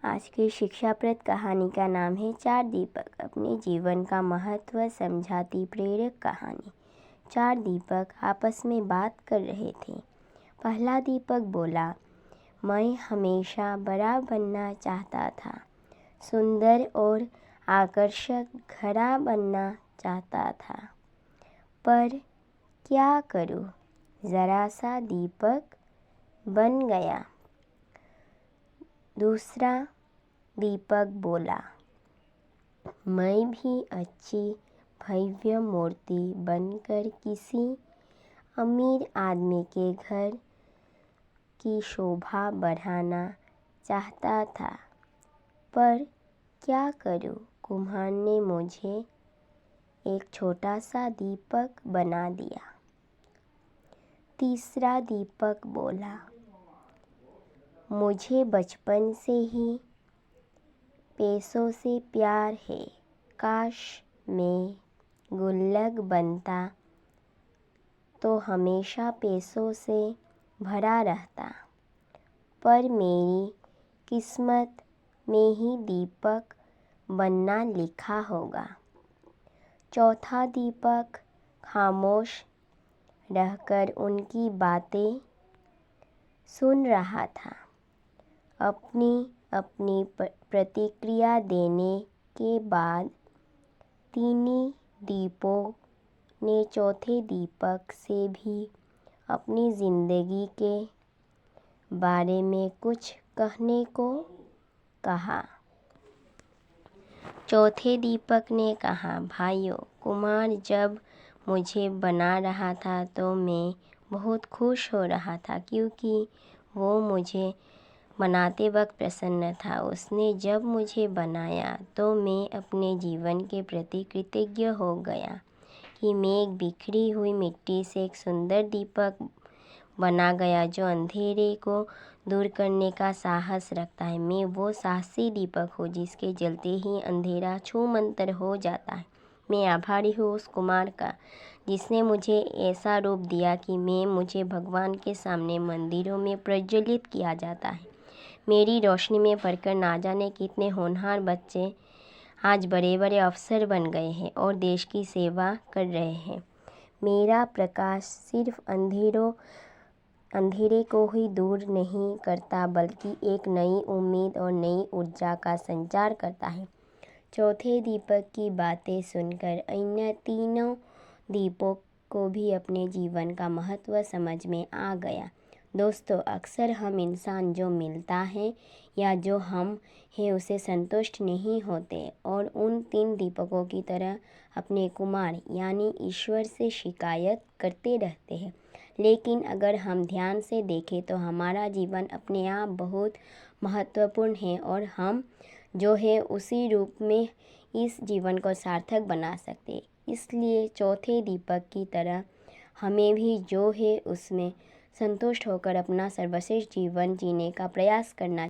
आज की शिक्षाप्रद कहानी का नाम है चार दीपक। अपने जीवन का महत्व समझाती प्रेरक कहानी। चार दीपक आपस में बात कर रहे थे। पहला दीपक बोला, मैं हमेशा बड़ा बनना चाहता था, सुंदर और आकर्षक घड़ा बनना चाहता था, पर क्या करूं, ज़रा सा दीपक बन गया। दूसरा दीपक बोला, मैं भी अच्छी भव्य मूर्ति बनकर किसी अमीर आदमी के घर की शोभा बढ़ाना चाहता था, पर क्या करूं, कुम्हार ने मुझे एक छोटा सा दीपक बना दिया। तीसरा दीपक बोला, मुझे बचपन से ही पैसों से प्यार है, काश मैं गुल्लक बनता तो हमेशा पैसों से भरा रहता, पर मेरी किस्मत में ही दीपक बनना लिखा होगा। चौथा दीपक खामोश रहकर उनकी बातें सुन रहा था। अपनी अपनी प्रतिक्रिया देने के बाद तीनों दीपों ने चौथे दीपक से भी अपनी ज़िंदगी के बारे में कुछ कहने को कहा। चौथे दीपक ने कहा, भाइयों, कुमार जब मुझे बना रहा था तो मैं बहुत खुश हो रहा था, क्योंकि वो मुझे बनाते वक्त प्रसन्न था। उसने जब मुझे बनाया तो मैं अपने जीवन के प्रति कृतज्ञ हो गया कि मैं एक बिखरी हुई मिट्टी से एक सुंदर दीपक बना गया जो अंधेरे को दूर करने का साहस रखता है। मैं वो साहसी दीपक हूँ जिसके जलते ही अंधेरा छूमंतर हो जाता है। मैं आभारी हूँ उस कुमार का जिसने मुझे ऐसा रूप दिया कि मुझे भगवान के सामने मंदिरों में प्रज्वलित किया जाता है। मेरी रोशनी में पढ़कर ना जाने कितने होनहार बच्चे आज बड़े बड़े अफसर बन गए हैं और देश की सेवा कर रहे हैं। मेरा प्रकाश सिर्फ अंधेरे को ही दूर नहीं करता, बल्कि एक नई उम्मीद और नई ऊर्जा का संचार करता है। चौथे दीपक की बातें सुनकर अन्य तीनों दीपों को भी अपने जीवन का महत्व समझ में आ गया। दोस्तों, अक्सर हम इंसान जो मिलता है या जो हम हैं उससे संतुष्ट नहीं होते और उन तीन दीपकों की तरह अपने कुमार यानी ईश्वर से शिकायत करते रहते हैं। लेकिन अगर हम ध्यान से देखें तो हमारा जीवन अपने आप बहुत महत्वपूर्ण है और हम जो है उसी रूप में इस जीवन को सार्थक बना सकते। इसलिए चौथे दीपक की तरह हमें भी जो है उसमें संतुष्ट होकर अपना सर्वश्रेष्ठ जीवन जीने का प्रयास करना